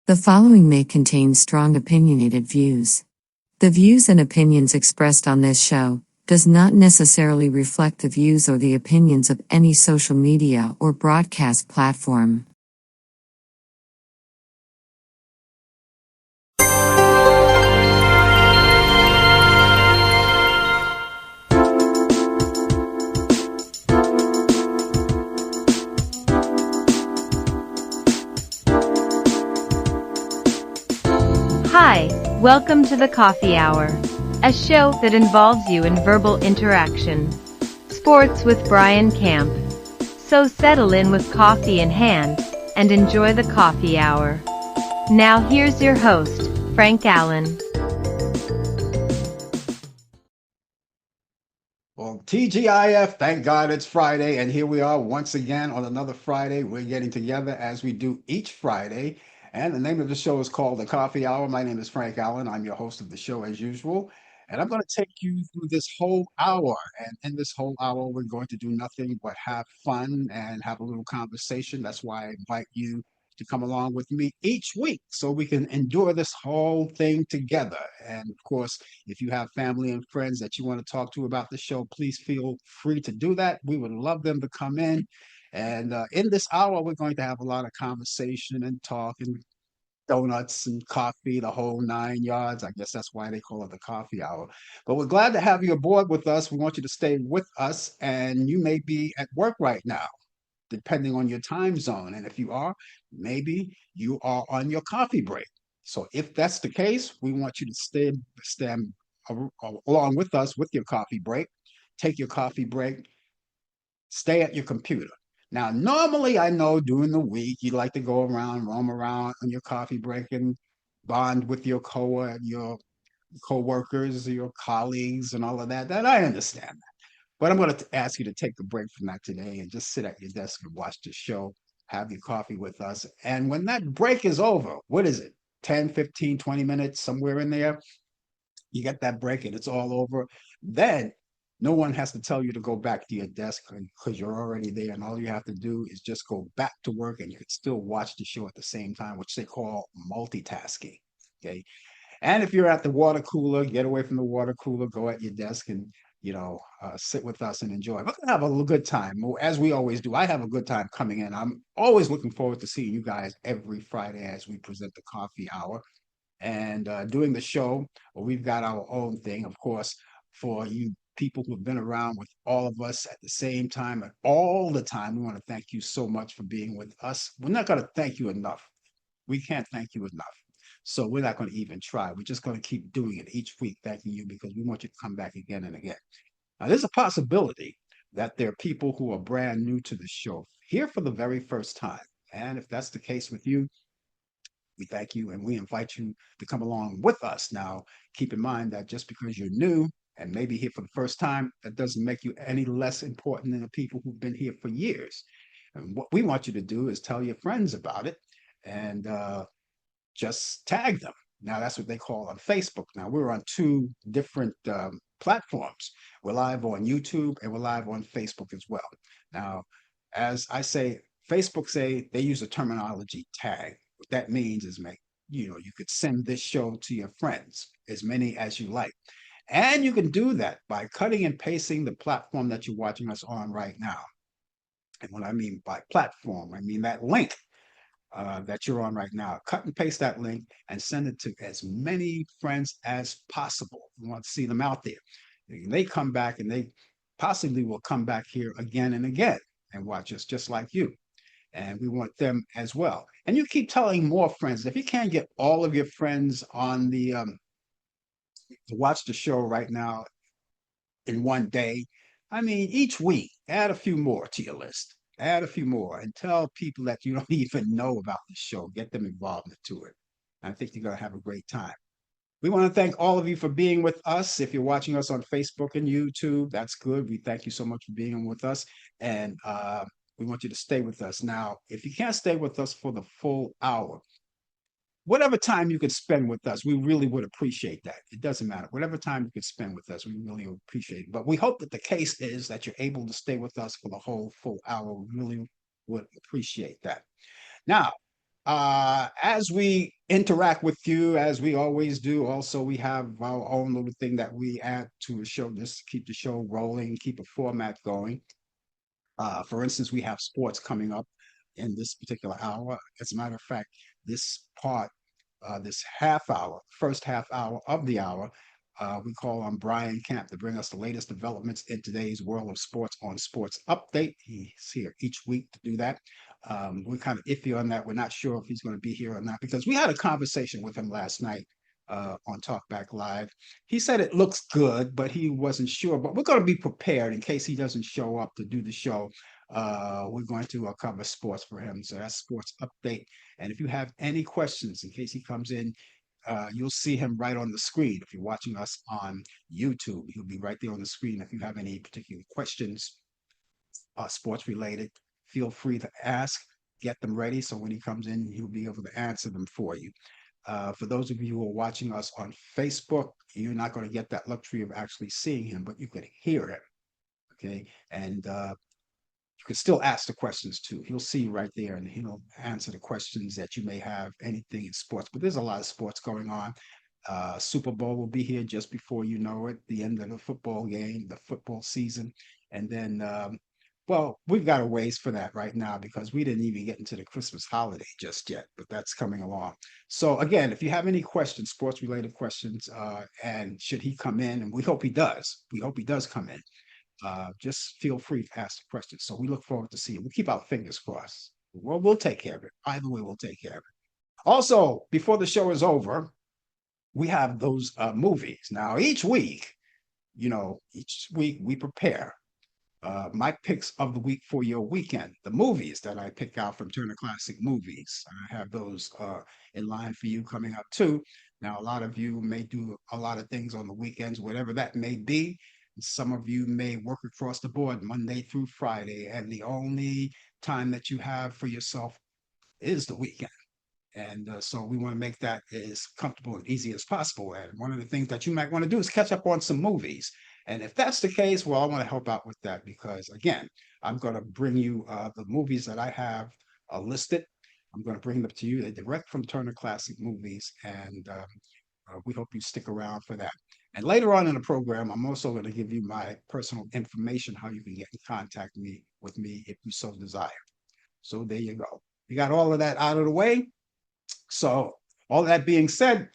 The following may contain strong opinionated views. The views and opinions expressed on this show does not necessarily reflect the views or the opinions of any social media or broadcast platform. Hi, welcome to the Coffee Hour, a show that involves you in verbal interaction. Sports with Brian Camp. So settle in with coffee in hand and enjoy the Coffee Hour. Now here's your host, Frank Allan. Well, TGIF, thank God it's Friday, and here we are once again on another Friday. We're getting together as we do each Friday, and the name of the show is called The Coffee Hour. My name is Frank Allan. I'm your host of the show as usual, and I'm going to take you through this whole hour. And in this whole hour, we're going to do nothing but have fun and have a little conversation. That's why I invite you to come along with me each week so we can endure this whole thing together. And of course, if you have family and friends that you want to talk to about the show, please feel free to do that. We would love them to come in. And in this hour, we're going to have a lot of conversation and talk and donuts and coffee, the whole 9 yards. I guess that's why they call it the coffee hour. But we're glad to have you aboard with us. We want you to stay with us. And you may be at work right now, depending on your time zone. And if you are, maybe you are on your coffee break. So if that's the case, we want you to stand along with us with your coffee break. Take your coffee break, stay at your computer. Now, normally I know during the week you like to go around, roam around on your coffee break and bond with your co-workers, your colleagues, and all of that. That I understand. But I'm going to ask you to take a break from that today and just sit at your desk and watch the show, have your coffee with us. And when that break is over, what is it? 10, 15, 20 minutes, somewhere in there, you get that break and it's all over. Then no one has to tell you to go back to your desk because you're already there. And all you have to do is just go back to work and you can still watch the show at the same time, which they call multitasking. Okay. And if you're at the water cooler, get away from the water cooler, go at your desk and, sit with us and enjoy. We're going to have a good time, as we always do. I have a good time coming in. I'm always looking forward to seeing you guys every Friday as we present the coffee hour. And doing the show, we've got our own thing, of course, for you people who have been around with all of us at the same time and all the time. We want to thank you so much for being with us. We're not going to thank you enough. We can't thank you enough. So we're not going to even try. We're just going to keep doing it each week, thanking you because we want you to come back again and again. Now, there's a possibility that there are people who are brand new to the show here for the very first time. And if that's the case with you, we thank you and we invite you to come along with us. Now, keep in mind that just because you're new and maybe here for the first time, that doesn't make you any less important than the people who've been here for years. And what we want you to do is tell your friends about it and just tag them. Now, that's what they call on Facebook. Now, we're on two different platforms. We're live on YouTube and we're live on Facebook as well. Now, as I say, Facebook say they use the terminology tag. What that means is you could send this show to your friends, as many as you like. And you can do that by cutting and pasting the platform that you're watching us on right now. And what I mean by platform, I mean that link that you're on right now. Cut and paste that link and send it to as many friends as possible. We want to see them out there. They come back and they possibly will come back here again and again and watch us just like you. And we want them as well. And you keep telling more friends. If you can't get all of your friends on to watch the show right now in one day, I mean, each week, add a few more to your list. Add a few more and tell people that you don't even know about the show. Get them involved into it. I think you're going to have a great time. We want to thank all of you for being with us. If you're watching us on Facebook and YouTube, that's good. We thank you so much for being with us. And we want you to stay with us. Now, if you can't stay with us for the full hour, whatever time you could spend with us, we really would appreciate that. It doesn't matter. Whatever time you could spend with us, we really would appreciate it. But we hope that the case is that you're able to stay with us for the whole full hour. We really would appreciate that. Now, As we interact with you, as we always do, also we have our own little thing that we add to a show just to keep the show rolling, keep a format going. For instance, we have sports coming up in this particular hour. As a matter of fact, this half hour, first half hour of the hour, we call on Brian Camp to bring us the latest developments in today's world of sports on Sports Update. He's here each week to do that. We're kind of iffy on that. We're not sure if he's going to be here or not because we had a conversation with him last night on Talkback Live. He said it looks good, but he wasn't sure. But we're going to be prepared in case he doesn't show up to do the show. We're going to cover sports for him. So that's Sports Update. And if you have any questions, in case he comes in, you'll see him right on the screen. If you're watching us on YouTube, he'll be right there on the screen. If you have any particular questions, sports related, feel free to ask. Get them ready so when he comes in, he'll be able to answer them for you. For those of you who are watching us on Facebook, you're not going to get that luxury of actually seeing him, but you could hear him. Okay. And you can still ask the questions too. He'll see you right there and he'll answer the questions that you may have, anything in sports. But there's a lot of sports going on. Super Bowl will be here just before you know it, the end of the football game, the football season. And then, well, we've got a ways for that right now because we didn't even get into the Christmas holiday just yet, but that's coming along. So, again, if you have any questions, sports related questions, and should he come in, and we hope he does, come in, just feel free to ask the questions. So we look forward to seeing. We'll keep our fingers crossed. Well, we'll take care of it. Either way, we'll take care of it. Also, before the show is over, we have those movies. Now, each week we prepare my picks of the week for your weekend. The movies that I pick out from Turner Classic Movies. I have those in line for you coming up too. Now, a lot of you may do a lot of things on the weekends, whatever that may be. Some of you may work across the board Monday through Friday, and the only time that you have for yourself is the weekend. And so we want to make that as comfortable and easy as possible. And one of the things that you might want to do is catch up on some movies. And if that's the case, well, I want to help out with that because, again, I'm going to bring you the movies that I have listed. I'm going to bring them to you. They're direct from Turner Classic Movies. And we hope you stick around for that. And later on in the program, I'm also going to give you my personal information, how you can get in contact with me if you so desire. So there you go. We got all of that out of the way. So all that being said,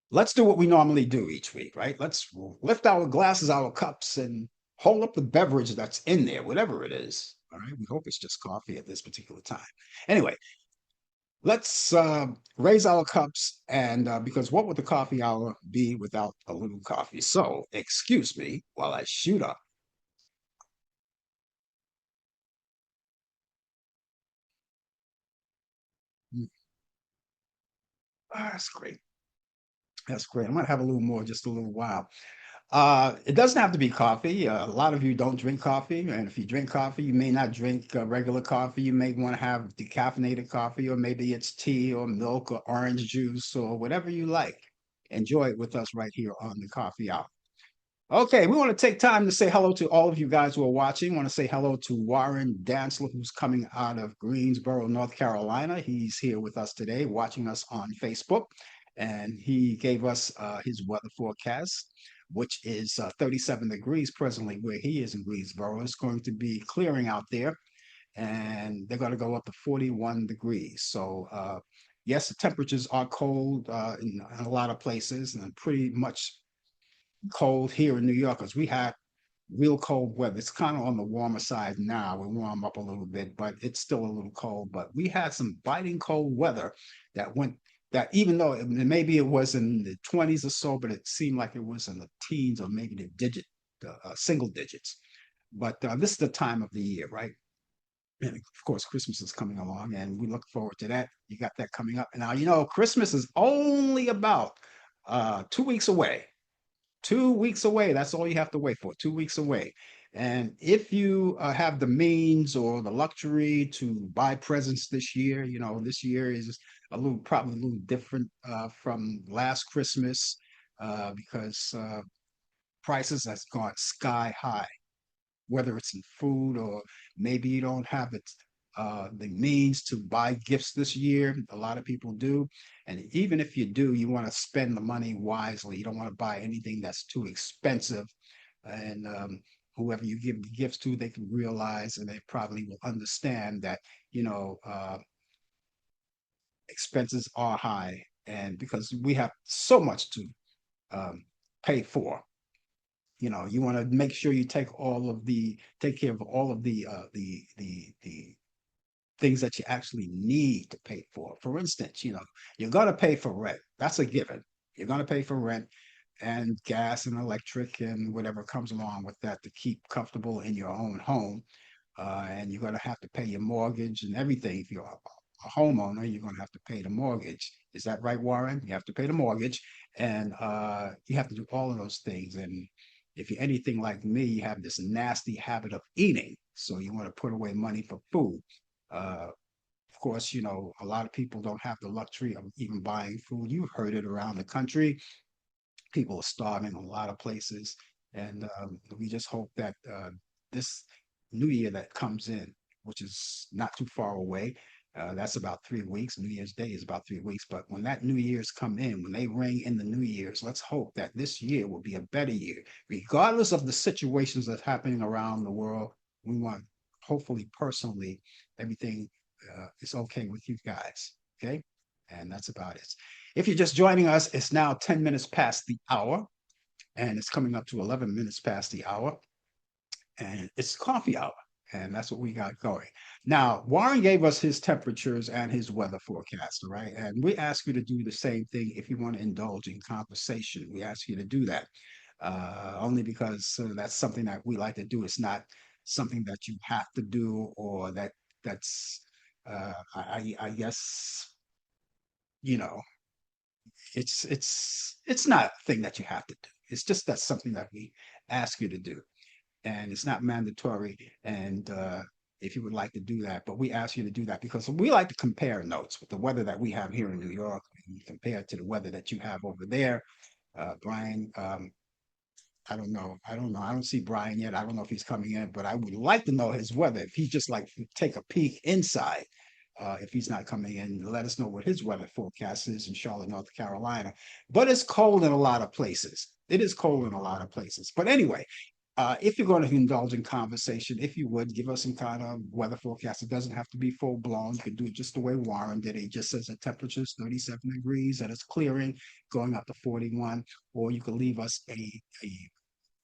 let's do what we normally do each week, right? Let's lift our glasses, our cups, and hold up the beverage that's in there, whatever it is. All right. We hope it's just coffee at this particular time. Anyway, let's raise our cups and because what would the coffee hour be without a little coffee? So excuse me while I shoot up. Mm, that's great. That's great. I might have a little more, just a little while. It doesn't have to be coffee. A lot of you don't drink coffee, and if you drink coffee, you may not drink regular coffee. You may want to have decaffeinated coffee, or maybe it's tea or milk or orange juice or whatever you like. Enjoy it with us right here on the Coffee Hour. Okay, we want to take time to say hello to all of you guys who are watching. I want to say hello to Warren Dantzler, who's coming out of Greensboro, North Carolina. He's here with us today, watching us on Facebook, and he gave us his weather forecast, which is 37 degrees presently where he is in Greensboro. It's going to be clearing out there, and they're going to go up to 41 degrees. So, yes, the temperatures are cold in a lot of places, and pretty much cold here in New York because we had real cold weather. It's kind of on the warmer side now. We warm up a little bit, but it's still a little cold. But we had some biting cold weather that went that even though maybe it was in the 20s or so, but it seemed like it was in the teens or maybe the single digits. But this is the time of the year, right? And of course, Christmas is coming along, and we look forward to that. You got that coming up. And now, Christmas is only about 2 weeks away. 2 weeks away. That's all you have to wait for. 2 weeks away. And if you have the means or the luxury to buy presents this year, this year is probably a little different from last Christmas because prices has gone sky high, whether it's in food or maybe you don't have it. the means to buy gifts this year. A lot of people do. And even if you do, you want to spend the money wisely. You don't want to buy anything that's too expensive. And whoever you give the gifts to, they can realize and they probably will understand that, you know, expenses are high. And because we have so much to um, pay for, you want to make sure you take care of all of the things that you actually need to pay for. For instance, you're going to pay for rent. That's a given. You're going to pay for rent and gas and electric and whatever comes along with that to keep comfortable in your own home. And you're going to have to pay your mortgage and everything. If you're a homeowner, you're going to have to pay the mortgage. Is that right, Warren? You have to pay the mortgage, and you have to do all of those things. And if you're anything like me, you have this nasty habit of eating, so you want to put away money for food. Of course, a lot of people don't have the luxury of even buying food. You've heard it around the country. People are starving in a lot of places, and we just hope that this new year that comes in, which is not too far away, that's about 3 weeks. New Year's Day is about 3 weeks, but when that New Year's come in, when they ring in the New Year's, let's hope that this year will be a better year, regardless of the situations that's happening around the world. We want, hopefully, personally, everything is okay with you guys. Okay, and that's about it. If you're just joining us, it's now 10 minutes past the hour, and it's coming up to 11 minutes past the hour, and it's coffee hour, and that's what we got going. Now, Warren gave us his temperatures and his weather forecast, right? And we ask you to do the same thing if you want to indulge in conversation. We ask you to do that only because that's something that we like to do. It's not something that you have to do or that's, I guess, you know, it's not a thing that you have to do. It's just that's something that we ask you to do, and it's not mandatory. And if you would like to do that, but we ask you to do that because we like to compare notes with the weather that we have here in New York and compare it to the weather that you have over there. Brian, I don't know. I don't know. I don't see Brian yet. I don't know if he's coming in, but I would like to know his weather. If he's just like take a peek inside, if he's not coming in, let us know what his weather forecast is in Charlotte, North Carolina. But it's cold in a lot of places. It is cold in a lot of places. But anyway, if you're going to indulge in conversation, if you would give us some kind of weather forecast, it doesn't have to be full blown. You could do it just the way Warren did. He just says the temperature is 37 degrees and it's clearing, going up to 41. Or you could leave us a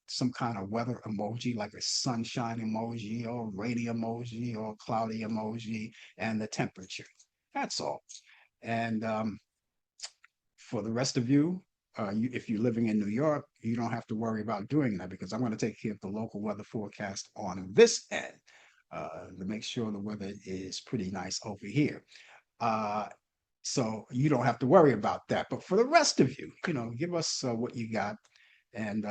some kind of weather emoji, like a sunshine emoji or rainy emoji or cloudy emoji, and the temperature. That's all. And for the rest of you, if you're living in New York, you don't have to worry about doing that because I'm going to take care of the local weather forecast on this end to make sure the weather is pretty nice over here. Uh, so you don't have to worry about that. But for the rest of you, give us what you got, and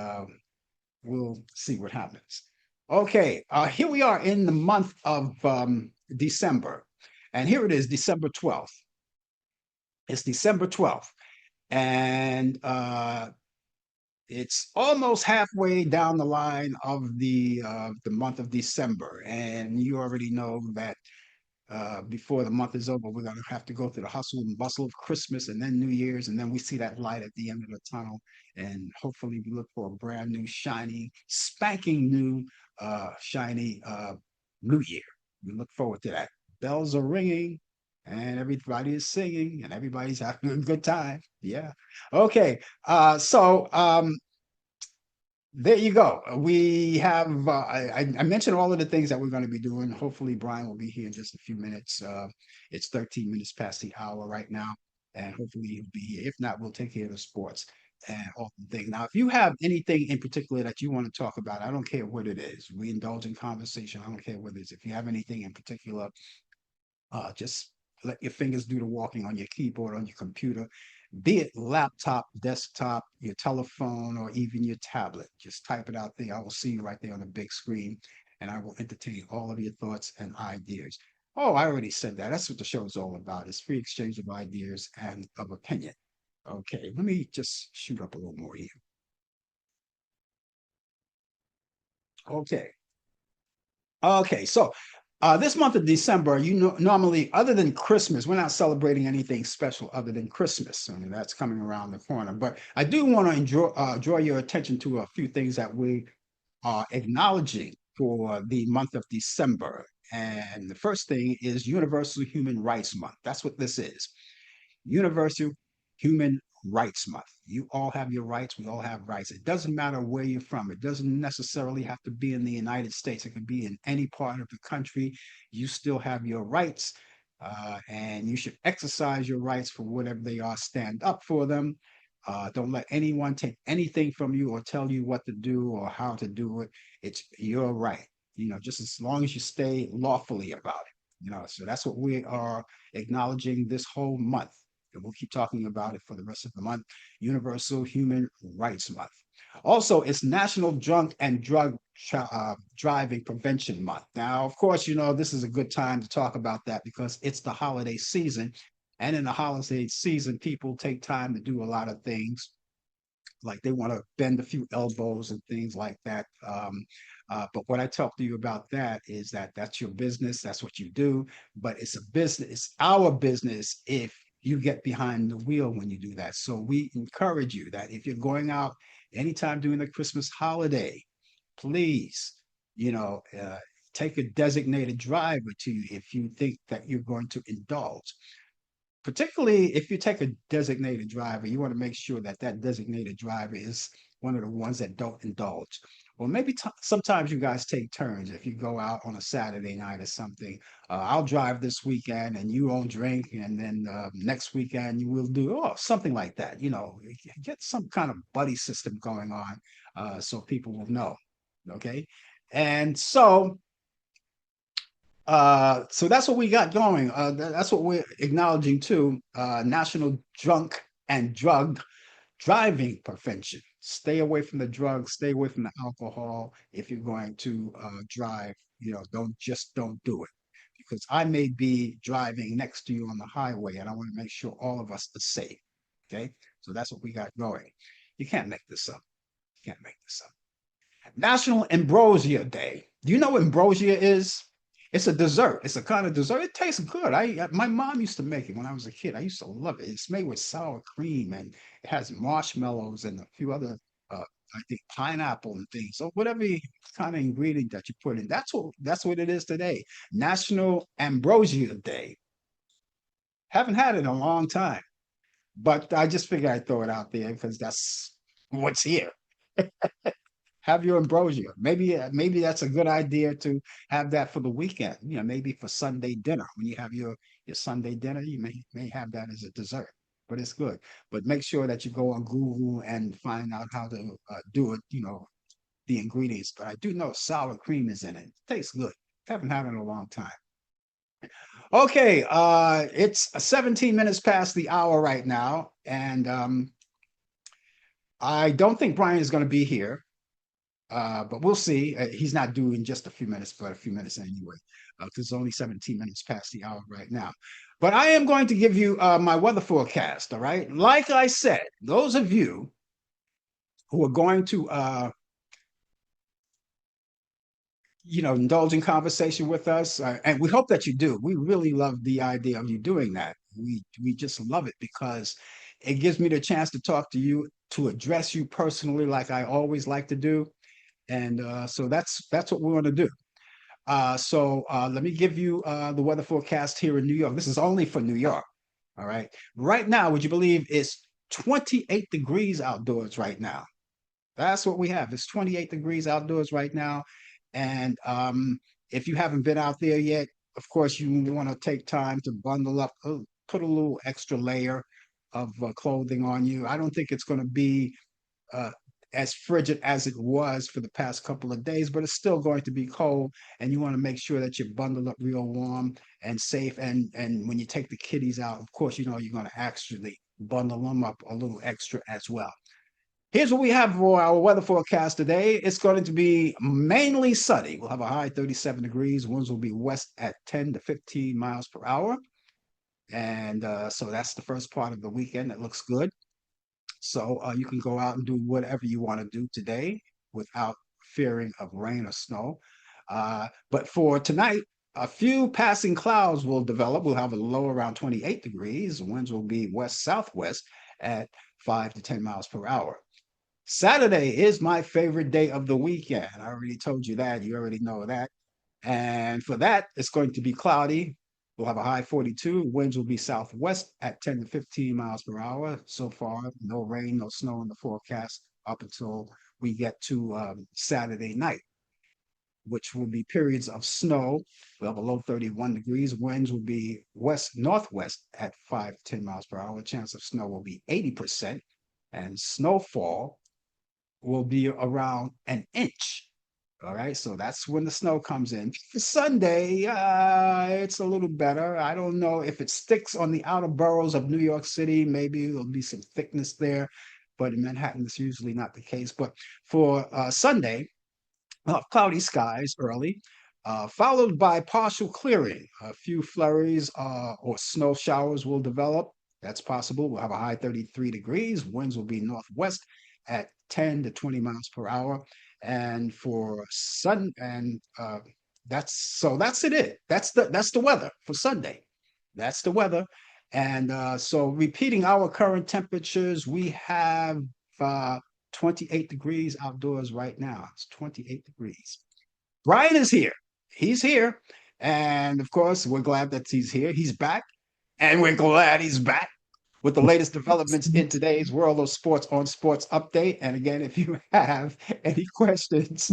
we'll see what happens. Okay, here we are in the month of December, and here it is, December 12th. It's December 12th, and it's almost halfway down the line of the month of December, and you already know that before the month is over, we're going to have to go through the hustle and bustle of Christmas and then New Year's, and then we see that light at the end of the tunnel, and hopefully we look for a brand new, shiny, spanking new, shiny New Year. We look forward to that. Bells are ringing, and everybody is singing, and everybody's having a good time. Yeah. Okay. So there you go. We have, I mentioned all of the things that we're going to be doing. Hopefully, Brian will be here in just a few minutes. It's 13 minutes past the hour right now, and hopefully he'll be here. If not, we'll take care of the sports and all the things. Now, if you have anything in particular that you want to talk about, I don't care what it is. We indulge in conversation. I don't care what it is. If you have anything in particular, just let your fingers do the walking on your keyboard, on your computer, be it laptop, desktop, your telephone, or even your tablet. Just type it out there. I will see you right there on the big screen, and I will entertain all of your thoughts and ideas. Oh, I already said that. That's what the show is all about. It's free exchange of ideas and of opinion. Okay, let me just shoot up a little more here. Okay. Okay, so This month of December, you know, normally, other than Christmas, we're not celebrating anything special other than Christmas. I mean, that's coming around the corner. But I do want to draw your attention to a few things that we are acknowledging for the month of December. And the first thing is Universal Human Rights Month. That's what this is. Universal Human Rights Month. You all have your rights. We all have rights. It doesn't matter where you're from. It doesn't necessarily have to be in the United States. It could be in any part of the country. You still have your rights, and you should exercise your rights for whatever they are. Stand up for them. Don't let anyone take anything from you or tell you what to do or how to do it. It's your right. You know, just as long as you stay lawfully about it. You know, so that's what we are acknowledging this whole month. And we'll keep talking about it for the rest of the month. Universal Human Rights Month. Also, it's National Drunk and Driving Prevention Month. Now, of course, you know, this is a good time to talk about that because it's the holiday season. And in the holiday season, people take time to do a lot of things like they want to bend a few elbows and things like that. But what I talk to you about that is that that's your business, that's what you do, but it's a business, it's our business if you get behind the wheel when you do that. So we encourage you that if you're going out anytime during the Christmas holiday, please, you know, take a designated driver to you if you think that you're going to indulge, particularly if you take a designated driver. You want to make sure that that designated driver is one of the ones that don't indulge. Or maybe sometimes you guys take turns. If you go out on a Saturday night or something, I'll drive this weekend and you won't drink, and then next weekend you will do something like that. You know, get some kind of buddy system going on, so people will know. Okay, and so that's what we got going. That's what we're acknowledging too. National Drunk and Drug Driving Prevention. Stay away from the drugs. Stay away from the alcohol. If you're going to drive, you know, don't do it, because I may be driving next to you on the highway, and I want to make sure all of us are safe. Okay, so that's what we got going. You can't make this up. You can't make this up. National Ambrosia Day. Do you know what ambrosia is? It's a dessert. It's a kind of dessert. It tastes good. My mom used to make it when I was a kid. I used to love it. It's made with sour cream and it has marshmallows and a few other I think pineapple and things. So whatever kind of ingredient that you put in, that's what it is today. National Ambrosia Day. Haven't had it in a long time, but I just figured I'd throw it out there because that's what's here. Have your ambrosia. Maybe that's a good idea to have that for the weekend. You know, maybe for Sunday dinner. When you have your Sunday dinner, you may have that as a dessert. But it's good. But make sure that you go on Google and find out how to do it. You know, the ingredients. But I do know sour cream is in it. It tastes good. Haven't had it in a long time. Okay, it's 17 minutes past the hour right now, and I don't think Brian is going to be here. But we'll see. He's not due in just a few minutes, but a few minutes anyway, because it's only 17 minutes past the hour right now. But I am going to give you my weather forecast. All right. Like I said, those of you who are going to, indulge in conversation with us, and we hope that you do. We really love the idea of you doing that. We just love it because it gives me the chance to talk to you, to address you personally, like I always like to do. And so that's what we want to do. So let me give you the weather forecast here in New York. This is only for New York. All right. Right now, would you believe it's 28 degrees outdoors right now? That's what we have. It's 28 degrees outdoors right now. And if you haven't been out there yet, of course, you want to take time to bundle up, put a little extra layer of clothing on you. I don't think it's going to be uh, as frigid as it was for the past couple of days, but it's still going to be cold, and you want to make sure that you're bundled up real warm and safe. And when you take the kiddies out, of course, you know you're going to actually bundle them up a little extra as well. Here's what we have for our weather forecast today. It's going to be mainly sunny. We'll have a high 37 degrees. Winds will be west at 10 to 15 miles per hour. And so that's the first part of the weekend. That looks good. So you can go out and do whatever you want to do today without fearing of rain or snow. But for tonight, A few passing clouds will develop. We'll have a low around 28 degrees. Winds will be west southwest at 5 to 10 miles per hour. Saturday is my favorite day of the weekend. I already told you that. You already know that. And for that, it's going to be cloudy. We'll have a high 42. Winds will be southwest at 10 to 15 miles per hour. So far, no rain, no snow in the forecast up until we get to Saturday night, which will be periods of snow. We'll have a low 31 degrees. Winds will be west northwest at 5 to 10 miles per hour. Chance of snow will be 80%. And snowfall will be around an inch. All right, so that's when the snow comes in. Sunday, it's a little better. I don't know if it sticks on the outer boroughs of New York City. Maybe there'll be some thickness there, but in Manhattan, it's usually not the case. But for Sunday, cloudy skies early, followed by partial clearing. A few flurries or snow showers will develop. That's possible. We'll have a high 33 degrees. Winds will be northwest at 10 to 20 miles per hour. And for sun and that's it. That's the weather for Sunday. That's the weather. And so repeating our current temperatures, we have uh, 28 degrees outdoors right now. It's 28 degrees. Brian is here. He's here. And of course, we're glad that he's here. He's back. And we're glad he's back with the latest developments in today's world of sports on Sports Update. And again, if you have any questions,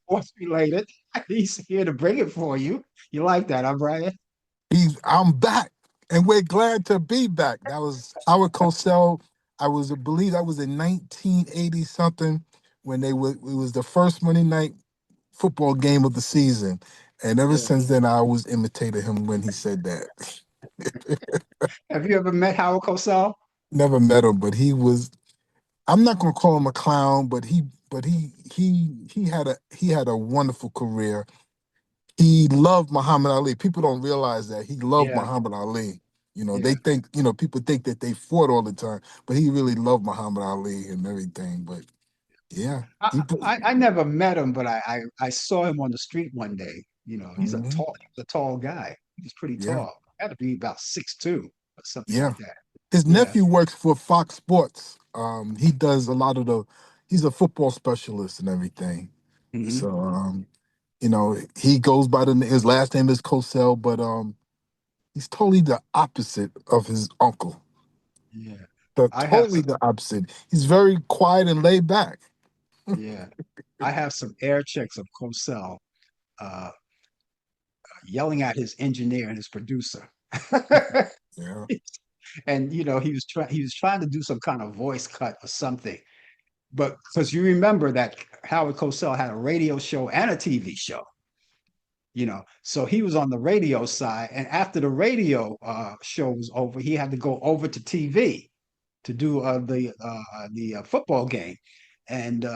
sports related, he's here to bring it for you. You like that, huh, Brian? I'm back, and we're glad to be back. That was Howard Cosell. I believe that was in 1980 something when it was the first Monday night football game of the season, and ever Yeah. since then I always imitated him when he said that. Have you ever met Howard Cosell? Never met him, but he was. I'm not gonna call him a clown, but he had a wonderful career. He loved Muhammad Ali. People don't realize that he loved Yeah, Muhammad Ali. yeah. They think, people think that they fought all the time, but he really loved Muhammad Ali and everything. But yeah, I, he I never met him, but I saw him on the street one day. mhm, He's a tall guy. He's pretty yeah, tall. Had to be about 6'2" or something yeah. like that. His Yeah. nephew works for Fox Sports. He does a lot of the. He's a football specialist and everything. Hmm. So, he goes by his last name is Cosell, but he's totally the opposite of his uncle. Yeah. The I have totally some. the opposite. He's very quiet and laid back. Yeah. I have some air checks of Cosell uh, yelling at his engineer and his producer. Yeah. And he was trying to do some kind of voice cut or something. But because you remember that Howard Cosell had a radio show and a TV show. So he was on the radio side, and after the radio show was over, he had to go over to TV to do the football game. And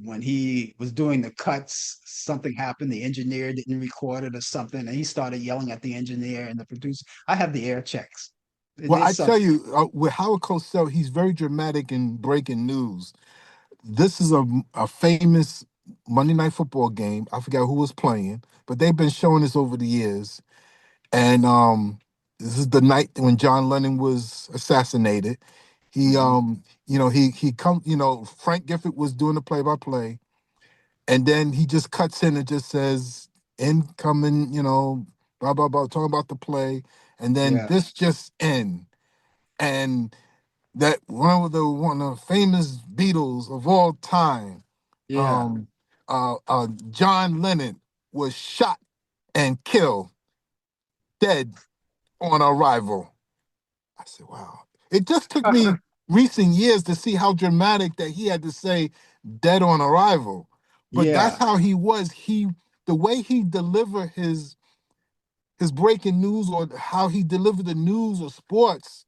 when he was doing the cuts, something happened. The engineer didn't record it or something, and he started yelling at the engineer and the producer. I have the air checks. Well, There's I some. tell you, with Howard Cosell, he's very dramatic in breaking news. This is a famous Monday Night Football game. I forgot who was playing, but they've been showing this over the years. And this is the night when John Lennon was assassinated. He, Mhm. he come, Frank Gifford was doing the play-by-play, and then he just cuts in and just says incoming, blah blah blah, talking about the play, and then Yeah, this just end, and that one of the famous Beatles of all time, yeah, um, John Lennon was shot and killed, dead on arrival. I said, wow. It just took me recent years to see how dramatic that he had to say dead on arrival. But that's yeah, how he was. The way he delivered his breaking news, or how he delivered the news or sports,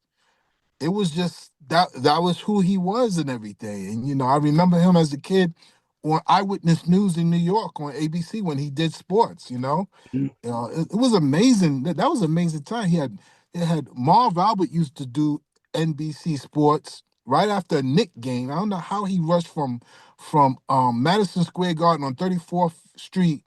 it was just that was who he was and everything. And I remember him as a kid on Eyewitness News in New York on ABC when he did sports. mhm, It was amazing. That was an amazing time. It had Marv Albert used to do NBC Sports right after a Knick game. I don't know how he rushed from Madison Square Garden on 34th Street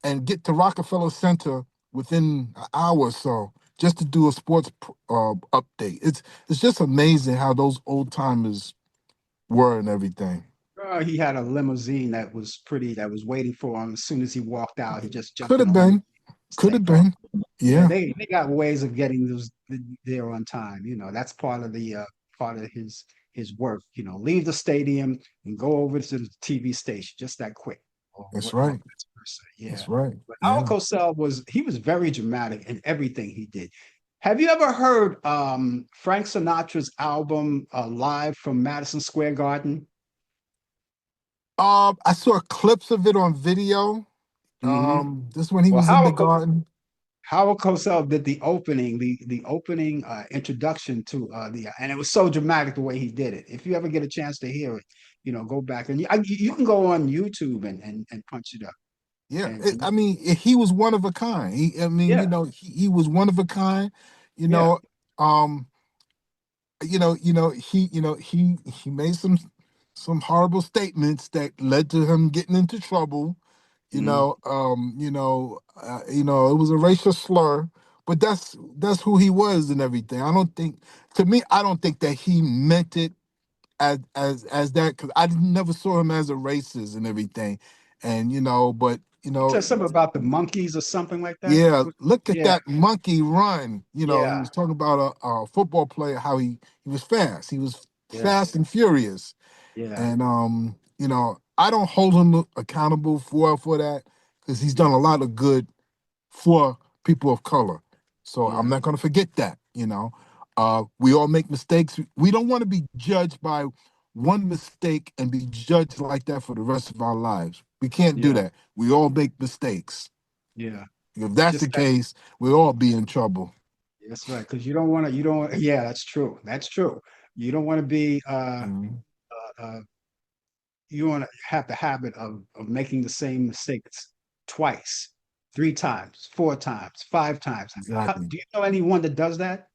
and get to Rockefeller Center within an hour or so just to do a sports update. It's just amazing how those old timers were and everything. He had a limousine that was pretty, that was waiting for him. As soon as he walked out, he just jumped Could in have a limousine, been, could have take off. been, Yeah, yeah, they got ways of getting those there on time. That's part of the part of his work. Leave the stadium and go over to the TV station just that quick, or right, vice versa. Yeah, that's right, but Al yeah. Cosell was very dramatic in everything he did. Have you ever heard Frank Sinatra's album Live from Madison Square Garden? I saw clips of it on video. Hmm. This when he Well, was in the garden. Howard Cosell did the opening, the opening introduction to and it was so dramatic the way he did it. If you ever get a chance to hear it, go back and you can go on YouTube and punch it up. Yeah, And I mean, he was one of a kind. I mean, yeah, he was one of a kind. You yeah, know, um, he made some horrible statements that led to him getting into trouble. mm, It was a racial slur, but that's who he was and everything. To me, I don't think that he meant it as that because I never saw him as a racist and everything, and but he said something about the monkeys or something like that. yeah, look at Yeah, that monkey run. He yeah, was talking about a football player, how he was fast. He was yeah, fast and furious. yeah, And I don't hold him accountable for that because he's yeah, done a lot of good for people of color. So I'm yeah, not gonna forget that. We all make mistakes. We don't want to be judged by one mistake and be judged like that for the rest of our lives. We can't do yeah, that. We all make mistakes. yeah. If that's Just the that. case, we'll all be in trouble. That's right. Because you don't want to. You don't. Yeah, that's true. That's true. You don't want to be. Mhm. You want to have the habit of making the same mistakes twice, three times, four times, five times. Exactly. Do you know anyone that does that?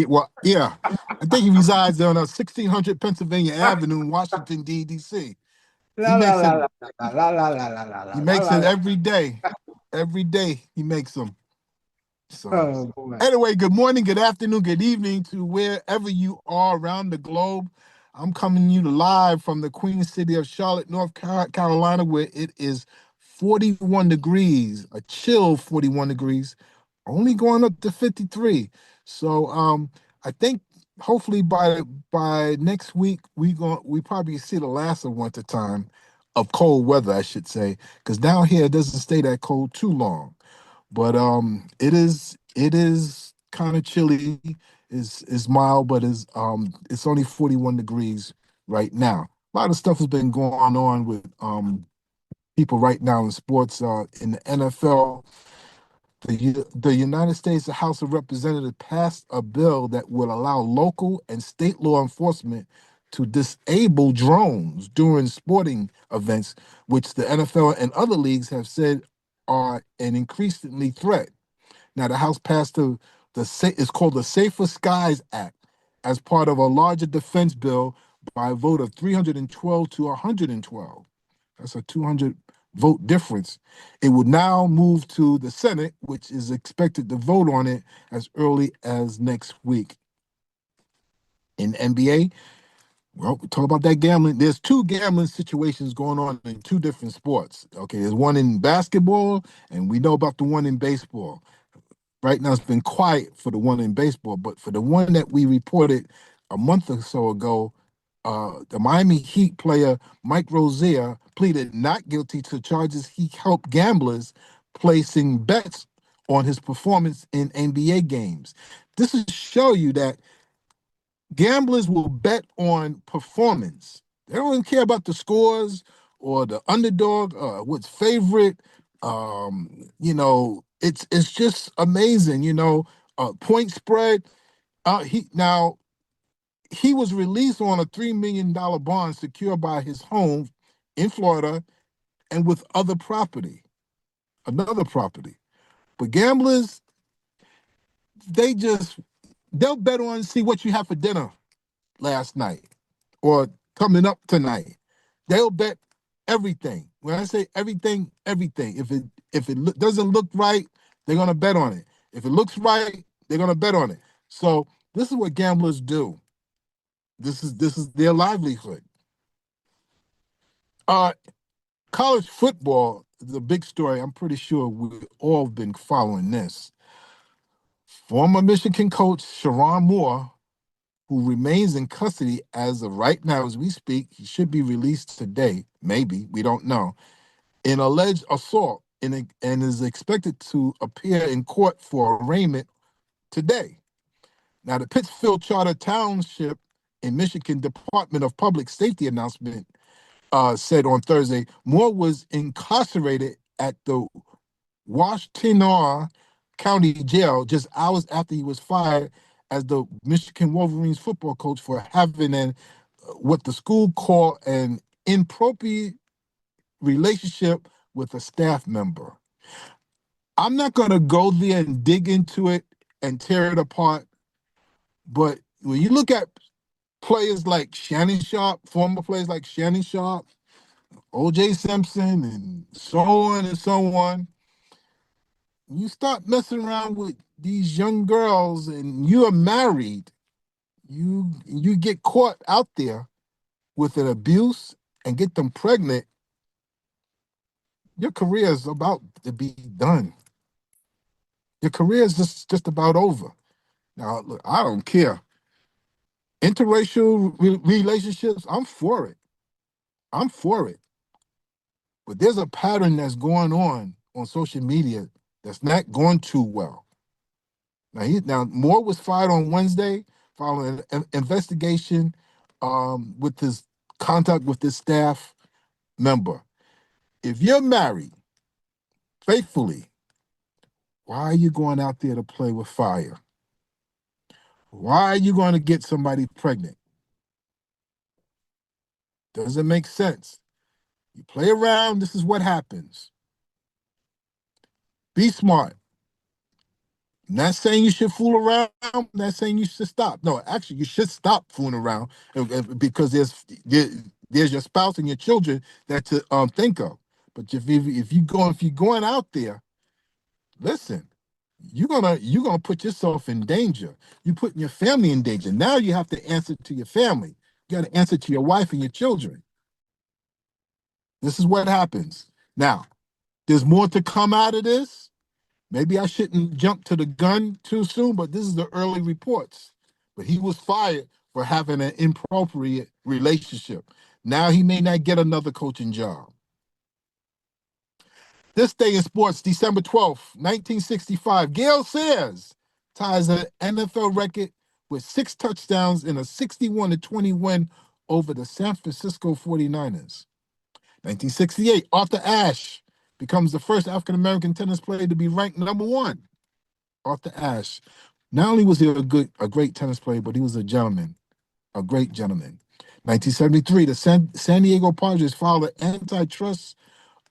Well, yeah. I think he resides on 1600 Pennsylvania Avenue in Washington, D.C. He La la makes la it. la la la la la la la He la la makes la it la. every day. Every day he makes them. So, Oh boy. anyway, good morning, good afternoon, good evening to wherever you are around the globe. I'm coming to you live from the Queen City of Charlotte, North Carolina, where it is 41 degrees, a chill 41 degrees, only going up to 53. So, I think hopefully by next week we probably see the last of winter time of cold weather, I should say, because down here it doesn't stay that cold too long. But it is kind of chilly. Is mild, but it's only 41 degrees right now. A lot of stuff has been going on with people right now in sports. In the NFL, the United States House of Representatives passed a bill that will allow local and state law enforcement to disable drones during sporting events, which the NFL and other leagues have said are an increasingly threat. Now, the House passed it's called the Safer Skies Act as part of a larger defense bill by a vote of 312 to 112. That's a 200 vote difference. It would now move to the Senate, which is expected to vote on it as early as next week. In NBA, well, we talk about that gambling. There's two gambling situations going on in two different sports. Okay, there's one in basketball, and we know about the one in baseball. Right now, it's been quiet for the one in baseball, but for the one that we reported a month or so ago, the Miami Heat player Mike Rozier pleaded not guilty to charges he helped gamblers placing bets on his performance in NBA games. This is to show you that gamblers will bet on performance. They don't even care about the scores or the underdog, what's favorite. It's just amazing. Point spread. He was released on a $3 million bond secured by his home in Florida and with another property. But gamblers, they just they'll bet on see what you have for dinner last night or coming up tonight. They'll bet. Everything. When I say everything, everything. If it doesn't look right, they're gonna bet on it. If it looks right, they're gonna bet on it. So this is what gamblers do. This is their livelihood. Uh, College football is a big story. I'm pretty sure we've all been following this. Former Michigan coach Sharon Moore, who remains in custody as of right now as we speak, he should be released today. Maybe we don't know in alleged assault and is expected to appear in court for arraignment today. Now, the Pittsfield Charter Township in Michigan Department of Public Safety announcement said on Thursday Moore was incarcerated at the Washtenaw County Jail just hours after he was fired as the Michigan Wolverines football coach for having what the school called an inappropriate relationship with a staff member. I'm not going to go there and dig into it and tear it apart. But when you look at players like Shannon Sharp, former players like Shannon Sharp, OJ Simpson, and so on, you start messing around with these young girls and you are married, you get caught out there with an abuse and get them pregnant, your career is about to be done. Your career is just about over. Now, look, I don't care. Interracial relationships, I'm for it. I'm for it. But there's a pattern that's going on social media that's not going too well. Now Moore was fired on Wednesday following an investigation with his contact with his staff member. If you're married faithfully, why are you going out there to play with fire? Why are you going to get somebody pregnant? Doesn't make sense. You play around, this is what happens. Be smart. I'm not saying you should fool around. I'm not saying you should stop. No, actually, you should stop fooling around because there's your spouse and your children that to think of. But if you're going out there, listen, you're gonna put yourself in danger. You're putting your family in danger. Now you have to answer to your family. You got to answer to your wife and your children. This is what happens. Now, there's more to come out of this. Maybe I shouldn't jump to the gun too soon, but this is the early reports. But he was fired for having an inappropriate relationship. Now he may not get another coaching job. This day in sports, December 12th, 1965, Gale Sayers ties an NFL record with 6 touchdowns in a 61-20 win over the San Francisco 49ers. 1968, Arthur Ashe becomes the first African-American tennis player to be ranked number 1. Arthur Ashe. Not only was he a great tennis player, but he was a gentleman, a great gentleman. 1973, the San Diego Padres filed an antitrust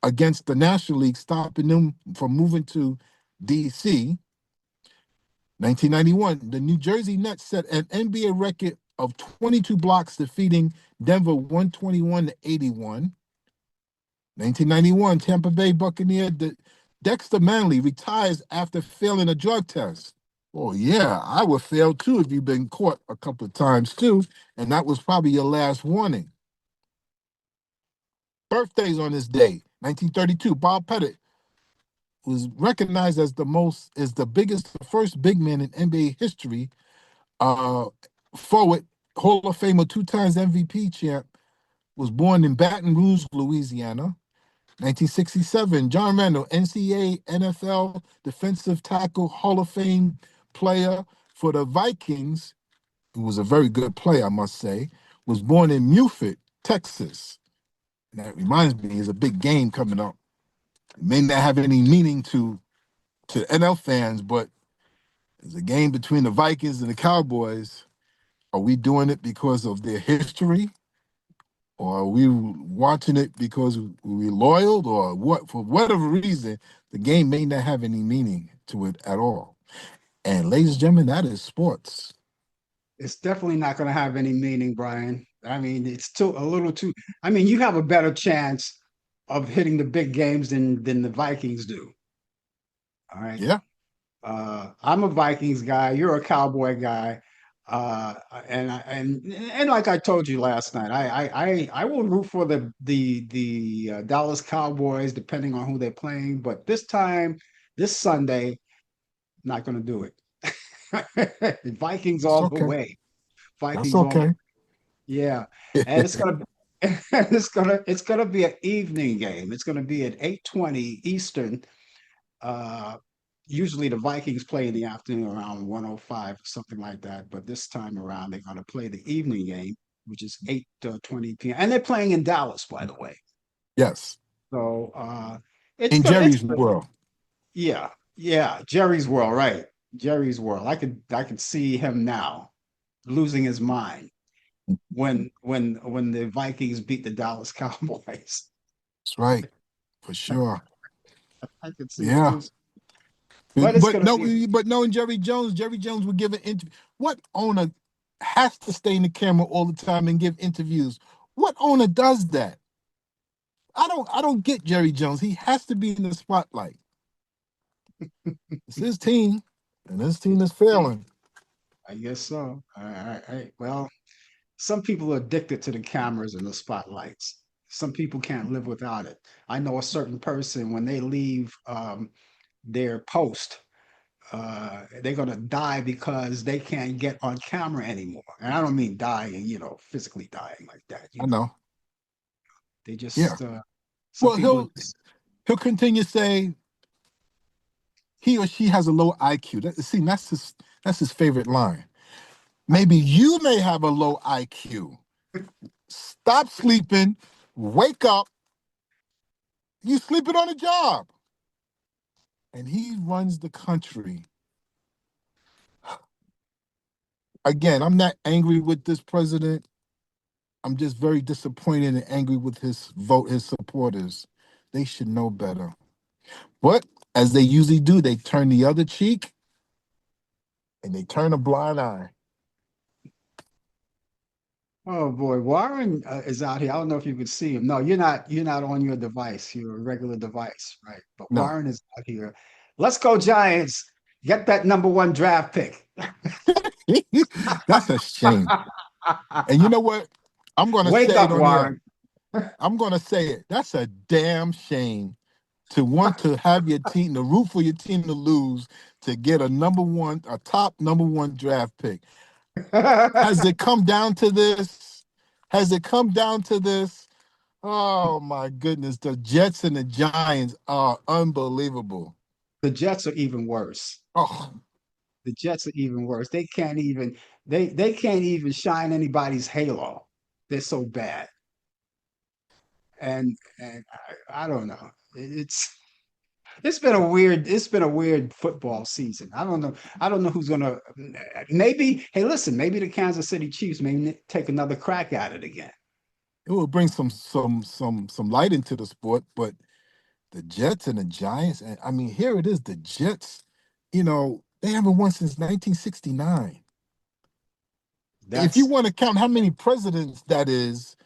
against the National League, stopping them from moving to D.C. 1991, the New Jersey Nets set an NBA record of 22 blocks, defeating Denver 121-81. 1991, Tampa Bay Buccaneer Dexter Manley retires after failing a drug test. Oh, yeah, I would fail too if you've been caught a couple of times too, and that was probably your last warning. Birthdays on this day, 1932, Bob Pettit was recognized as the biggest, the first big man in NBA history. Uh, Forward, Hall of Famer, 2 times MVP champ, was born in Baton Rouge, Louisiana. 1967, John Randall, NCAA NFL defensive tackle Hall of Fame player for the Vikings, who was a very good player, I must say, was born in Beaufort, Texas. And that reminds me, there's a big game coming up. It may not have any meaning to NL fans, but there's a game between the Vikings and the Cowboys. Are we doing it because of their history? Or are we watching it because we're loyal, or what? For whatever reason, the game may not have any meaning to it at all. And ladies and gentlemen, that is sports. It's definitely not going to have any meaning, Brian. I mean, it's too a little too. I mean, you have a better chance of hitting the big games than the Vikings do. All right. Yeah, I'm a Vikings guy. You're a Cowboy guy. Uh, and like I told you last night, I will root for the Dallas Cowboys depending on who they're playing. But this time, this Sunday, not going to do it. Vikings it's all the okay. way. That's Vikings all the okay. yeah. And it's gonna it's gonna be an evening game. It's gonna be at 8:20 Eastern. Uh, Usually the Vikings play in the afternoon around 105 or something like that. But this time around, they're going to play the evening game, which is 8:20 p.m. And they're playing in Dallas, by the way. Yes, So it's in good. It's Jerry's good. world. Yeah, yeah. Jerry's world, right? Jerry's world. I could see him now losing his mind when the Vikings beat the Dallas Cowboys. That's right, for sure. I could see it Yeah, lose. But it's but gonna no, be but knowing Jerry Jones would give an interview. What owner has to stay in the camera all the time and give interviews? What owner does that? I don't get Jerry Jones. He has to be in the spotlight. It's his team, and his team is failing. I guess so. Well, some people are addicted to the cameras and the spotlights. Some people can't live without it. I know a certain person when they leave their post, they're gonna die because they can't get on camera anymore. And I don't mean dying, physically dying like that. I know. They Yeah. just some Well, people are he'll just he'll continue to say he or she has a low IQ. See, that's his favorite line. Maybe you may have a low IQ. Stop sleeping. Wake up. You sleeping on a job. And he runs the country. Again, I'm not angry with this president. I'm just very disappointed and angry with his supporters. They should know better. But as they usually do, they turn the other cheek and they turn a blind eye. Oh boy, Warren is out here. I don't know if you could see him. No, you're not on your device, your regular device, right? But No, Warren is out here. Let's go, Giants. Get that number one draft pick. that's a shame. And you know what? I'm going to Wake say it up, on here. Warren. I'm going to say it. That's a damn shame to want to have your team, to root for your team to lose, to get a top number one draft pick. Has it come down to this? Has it come down to this? Oh my goodness. The Jets and the Giants are unbelievable. The Jets are even worse. Oh, The Jets are even worse. They can't even shine anybody's halo. They're so bad. And I don't know. It's been a weird football season. I don't know who's gonna maybe hey listen, maybe the Kansas City Chiefs may take another crack at it again. it will bring some light into the sport, but the Jets and the Giants, and I mean, here it is, the Jets, they haven't won since 1969. If you That's want to count how many presidents that is,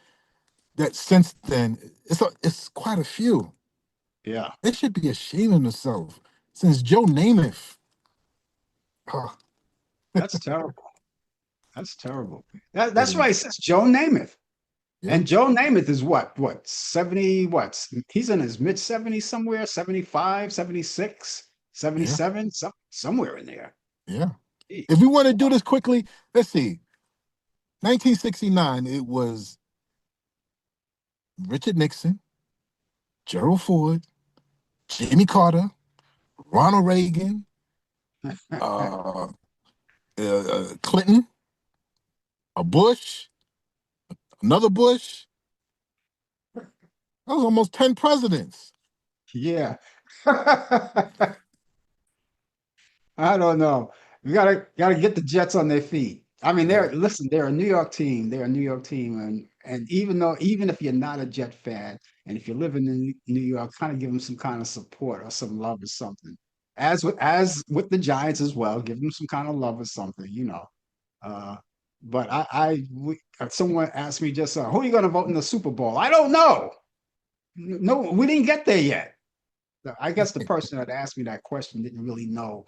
that since then, it's quite a few. yeah, They should be ashamed of themselves since Joe Namath. Oh, that's terrible. That's terrible. it That's right, it is. says Joe Namath. Yeah, And Joe Namath is what, 70, he's in his mid 70s somewhere, 75, 76, yeah, 77, somewhere in there. yeah. If Jeez. we want to do this quickly, let's see. 1969, it was Richard Nixon, Gerald Ford, Jimmy Carter, Ronald Reagan, uh, Clinton, a Bush, another Bush. That was almost 10 presidents. Yeah. I don't know. We gotta get the Jets on their feet. I mean, Yeah, they're a New York team. They're a New York team, and even if you're not a Jet fan, and if you're living in New York, kind of give them some kind of support or some love or something. As with the Giants as well, give them some kind of love or something. Uh, but someone asked me just, who are you going to vote in the Super Bowl? I don't know. No, we didn't get there yet. I guess the person that asked me that question didn't really know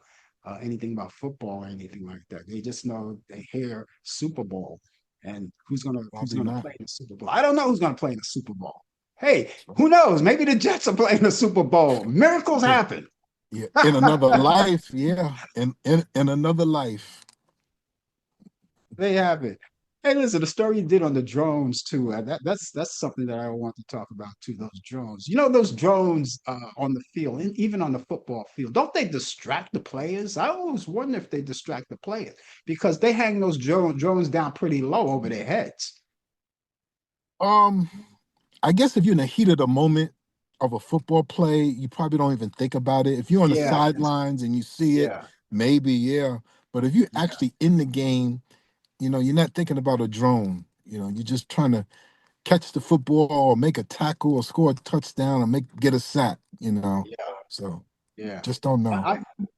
anything about football or anything like that. They just know they hear Super Bowl and who's Probably gonna not. play in the Super Bowl. I don't know who's gonna play in the Super Bowl. Hey, who knows? Maybe the Jets are playing the Super Bowl. Miracles happen. Yeah, in another life. Yeah, in another life. They have it. Hey, listen, the story you did on the drones too. That's something that I want to talk about too. Those drones. You know those drones on the field, and even on the football field. Don't they distract the players? I always wonder if they distract the players because they hang those drones down pretty low over their heads. Um, I guess if you're in the heat of the moment of a football play, you probably don't even think about it. If you're on the Yeah, sidelines and you see it, yeah, maybe, yeah. But if you're yeah, actually in the game, you're not thinking about a drone. You're just trying to catch the football or make a tackle or score a touchdown or get a sack, yeah, So yeah. just don't know.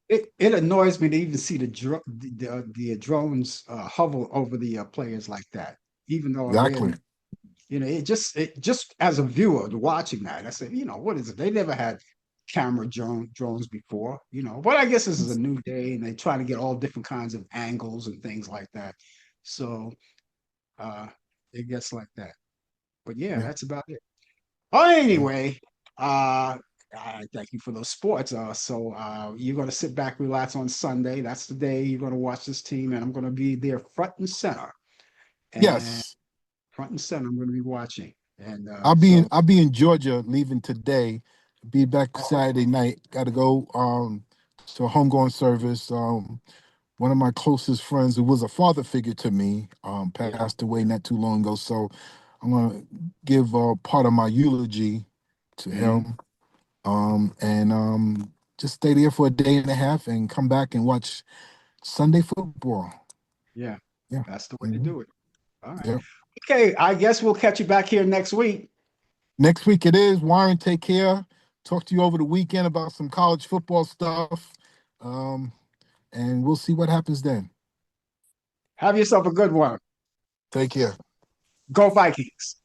It annoys me to even see the drones hover over the players like that, even though they're Exactly. it just as a viewer watching that, I said, what is it? They never had camera drones before, But I guess this is a new day, and they try to get all different kinds of angles and things like that. So uh, it gets like that. But yeah, Yeah. that's about it. Oh, Yeah. anyway, I thank you for those sports. So you're gonna sit back, relax on Sunday. That's the day you're gonna watch this team, and I'm gonna be there front and center. And Yes. front and center, I'm gonna be watching. And I'll be in so, I'll be in Georgia leaving today. Be back oh, Saturday night. Gotta go to a homegoing service. One of my closest friends who was a father figure to me yeah, passed away not too long ago. So I'm gonna give part of my eulogy to hmm, him. And just stay there for a day and a half and come back and watch Sunday football. yeah, Yeah. that's the way to Hmm. do it. All right. Yeah. Okay, I guess we'll catch you back here next week. Next week it is. Warren, take care. Talk to you over the weekend about some college football stuff. Um, and we'll see what happens then. Have yourself a good one. Take care. Go Vikings.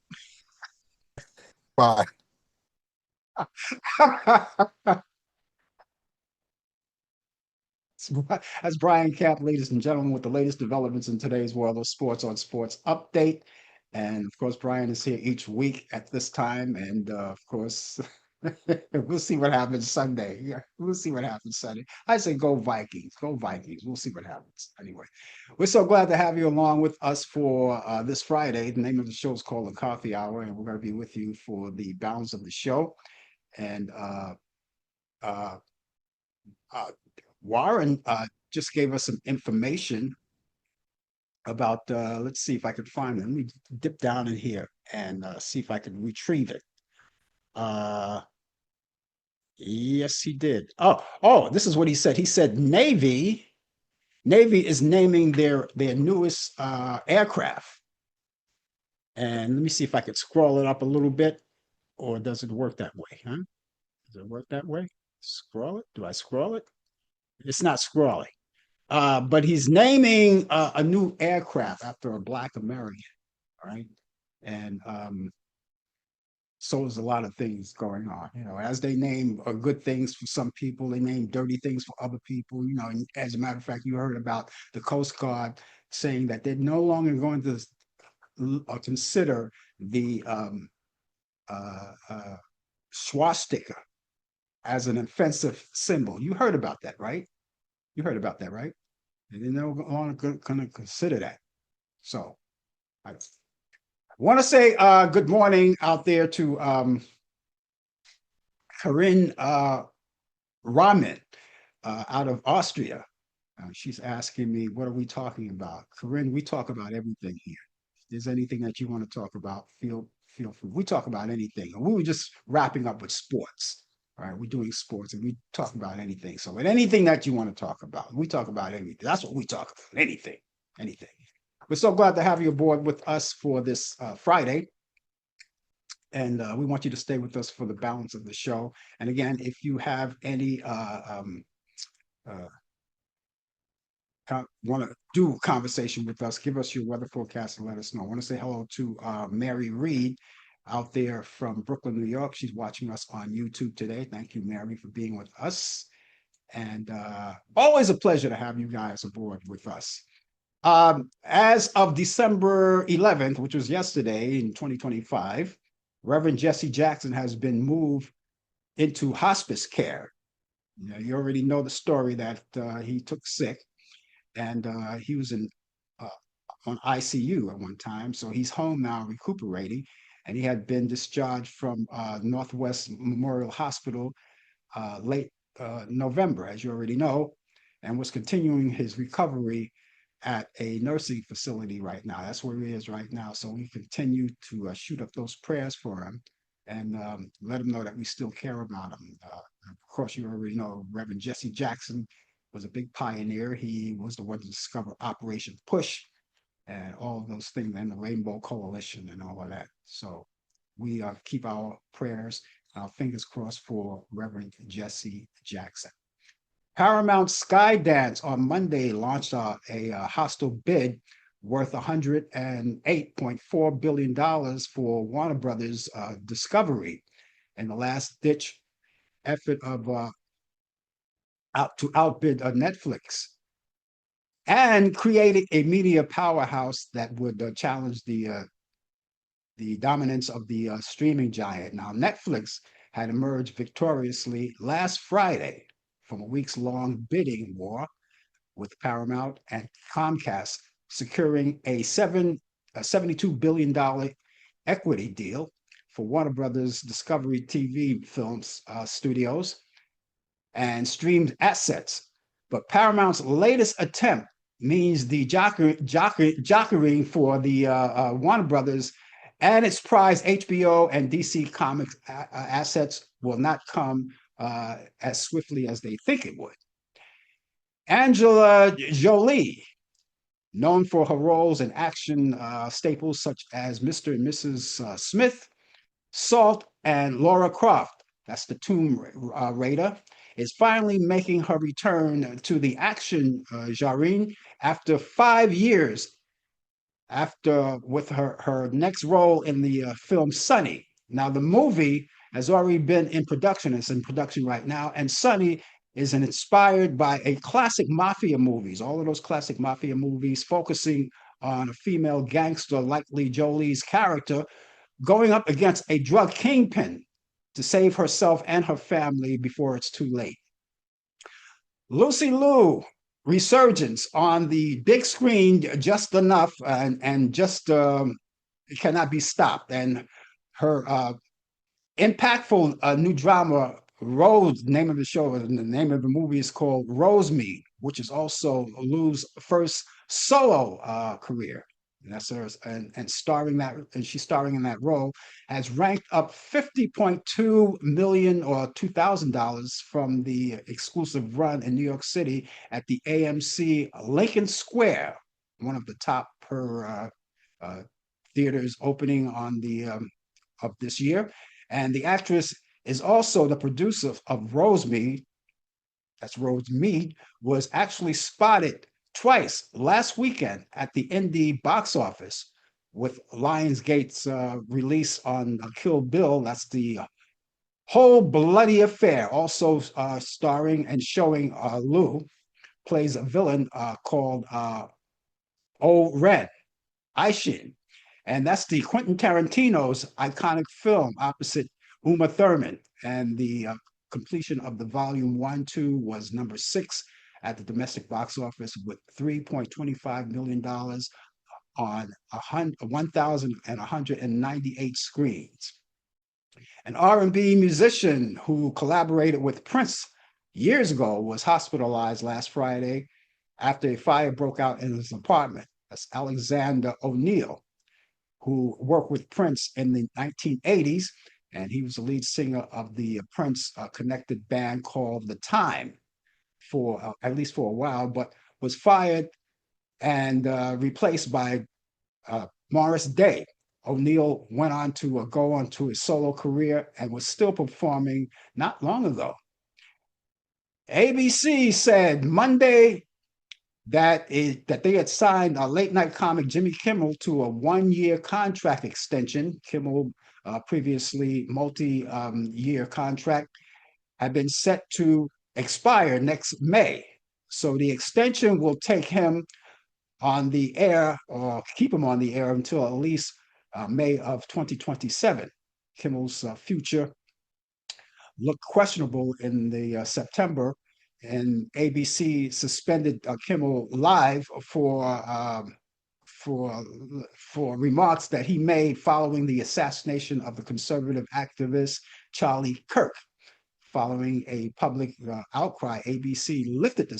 Bye. That's Brian Camp, ladies and gentlemen, with the latest developments in today's world of sports on Sports Update. And of course, Brian is here each week at this time. And of course, we'll see what happens Sunday. Yeah, we'll see what happens Sunday. I say go Vikings, go Vikings. We'll see what happens. Anyway, we're so glad to have you along with us for this Friday. The name of the show is called The Coffee Hour, and we're going to be with you for the balance of the show. And uh, uh, Warren just gave us some information about, let's see if I could find it. Let me dip down in here and see if I can retrieve it. Uh, yes, he did. Oh, this is what he said. He said Navy is naming their newest aircraft. And let me see if I could scroll it up a little bit, or does it work that way, huh? Does it work that way? Scroll it? Do I scroll it? It's not scrolling. But he's naming a new aircraft after a Black American, right? And so there's a lot of things going on. As they name good things for some people, they name dirty things for other people. And as a matter of fact, you heard about the Coast Guard saying that they're no longer going to consider the swastika as an offensive symbol. You heard about that, right? You heard about that, right? And they're no longer going to consider that. So I want to say good morning out there to Corinne Ramen out of Austria. She's asking me, what are we talking about? Corinne, we talk about everything here. If there's anything that you want to talk about, feel free. We talk about anything. And we were just wrapping up with sports. All right, we're doing sports and we talk about anything. So, with anything that you want to talk about, we talk about anything. That's what we talk about. Anything, anything. We're so glad to have you aboard with us for this Friday. And we want you to stay with us for the balance of the show. And again, if you have any uh, want to do a conversation with us, give us your weather forecast and let us know. I want to say hello to Mary Reed. out there from Brooklyn, New York. She's watching us on YouTube today. Thank you, Mary, for being with us. And always a pleasure to have you guys aboard with us. As of December 11th, which was yesterday in 2025, Reverend Jesse Jackson has been moved into hospice care. You already know the story that he took sick and he was in uh, on ICU at one time. So he's home now recuperating. And he had been discharged from Northwest Memorial Hospital late November, as you already know, and was continuing his recovery at a nursing facility right now. That's where he is right now. So we continue to shoot up those prayers for him and let him know that we still care about him. Of course, you already know Reverend Jesse Jackson was a big pioneer. He was the one to discover Operation Push and all of those things, and the Rainbow Coalition and all of that. So we keep our prayers, our fingers crossed for Reverend Jesse Jackson. Paramount Skydance on Monday launched a hostile bid worth $108.4 billion for Warner Brothers Discovery in the last ditch effort of to outbid Netflix, and creating a media powerhouse that would challenge the dominance of the streaming giant. Now, Netflix had emerged victoriously last Friday from a weeks-long bidding war with Paramount and Comcast, securing a $72 billion equity deal for Warner Brothers Discovery TV Films studios and streamed assets. But Paramount's latest attempt means the jockeying for the Warner Brothers and its prize HBO and DC Comics assets will not come as swiftly as they think it would. Angela Jolie, known for her roles in action staples such as Mr. and Mrs. Smith, Salt, and Laura Croft, that's the Tomb Raider, is finally making her return to the action genre after 5 years with her next role in the film Sunny. Now, the movie has already been in production. It's in production right now. And Sunny is inspired by a classic mafia movies, all of those classic mafia movies focusing on a female gangster, likely Jolie's character, going up against a drug kingpin to save herself and her family before it's too late. Lucy Liu resurgence on the big screen just enough and just cannot be stopped. And her impactful new drama, Rose, name of the show, and the name of the movie is called Rosemead, which is also Liu's first solo career. And that's her, and starring that, and she's starring in that role, has ranked up 50.2 million or $2,000 from the exclusive run in New York City at the AMC Lincoln Square, one of the top per theaters opening on the of this year. And the actress is also the producer of Rosemead. That's Rosemead, was actually spotted twice last weekend at the indie box office with Lionsgate's release on Kill Bill. That's the whole bloody affair. Also starring and showing Liu plays a villain called O-Ren, Aishin. And that's the Quentin Tarantino's iconic film opposite Uma Thurman. And the completion of the volume 1-2 was number 6 at the domestic box office with $3.25 million on 1,198 screens. An R&B musician who collaborated with Prince years ago was hospitalized last Friday after a fire broke out in his apartment. That's Alexander O'Neal, who worked with Prince in the 1980s, and he was the lead singer of the Prince connected band called The Time for at least for a while, but was fired and replaced by Morris Day. O'Neal went on to go on to his solo career and was still performing not long ago. ABC said Monday that they had signed a late night comic Jimmy Kimmel to a 1-year contract extension. Kimmel previously multi-year contract, had been set to expire next May. So the extension will take him on the air or keep him on the air until at least May of 2027. Kimmel's future looked questionable in the September, and ABC suspended Kimmel live for for remarks that he made following the assassination of the conservative activist Charlie Kirk. Following a public outcry, ABC lifted the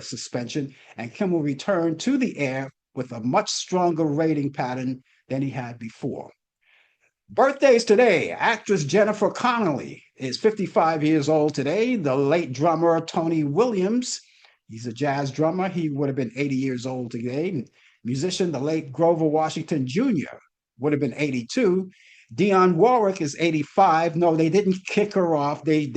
suspension, and Kimmel returned to the air with a much stronger rating pattern than he had before. Birthdays today. Actress Jennifer Connelly is 55 years old today. The late drummer Tony Williams, he's a jazz drummer. He would have been 80 years old today. Musician, the late Grover Washington Jr. would have been 82. Dionne Warwick is 85. No, they didn't kick her off. They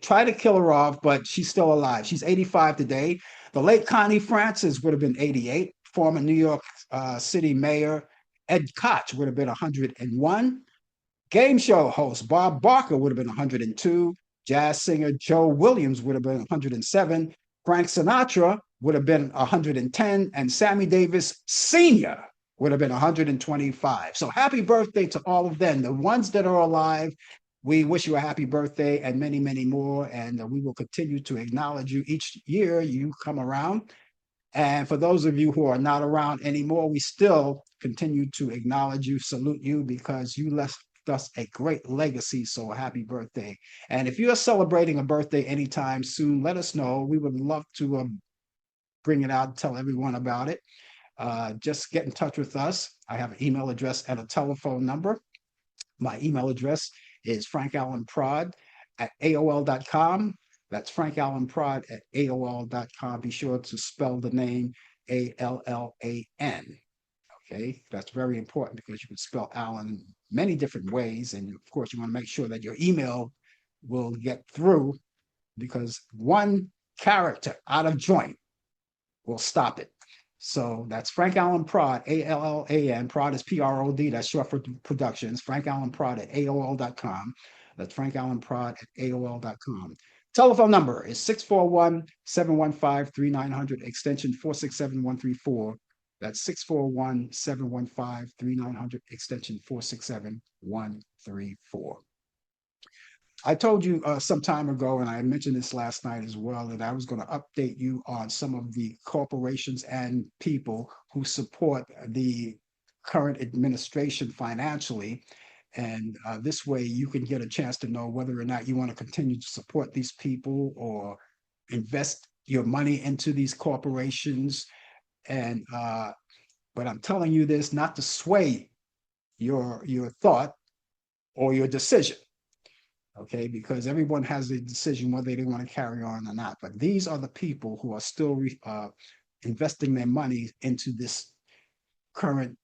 tried to kill her off, but she's still alive. She's 85 today. The late Connie Francis would have been 88. Former New York City Mayor Ed Koch would have been 101. Game show host Bob Barker would have been 102. Jazz singer Joe Williams would have been 107. Frank Sinatra would have been 110. And Sammy Davis Sr. would have been 125. So happy birthday to all of them. The ones that are alive, we wish you a happy birthday and many, many more. And we will continue to acknowledge you each year you come around. And for those of you who are not around anymore, we still continue to acknowledge you, salute you, because you left us a great legacy. So happy birthday. And if you're celebrating a birthday anytime soon, let us know. We would love to bring it out and tell everyone about it. Just get in touch with us. I have an email address and a telephone number. My email address is frankallenprod@aol.com. That's frankallenprod@aol.com. Be sure to spell the name Allan. Okay, that's very important because you can spell Allan many different ways. And of course, you want to make sure that your email will get through, because one character out of joint will stop it. So that's Frank Allen Prod, Allan. Prod is Prod. That's short for productions. frankallenprod@aol.com. That's frankallenprod@aol.com. Telephone number is 641-715-3900, extension 467134. That's 641-715-3900, extension 467134. I told you some time ago, and I mentioned this last night as well, that I was going to update you on some of the corporations and people who support the current administration financially. And this way you can get a chance to know whether or not you want to continue to support these people or invest your money into these corporations. And but I'm telling you this not to sway your thought or your decision. Okay, because everyone has a decision whether they want to carry on or not. But these are the people who are still investing their money into this current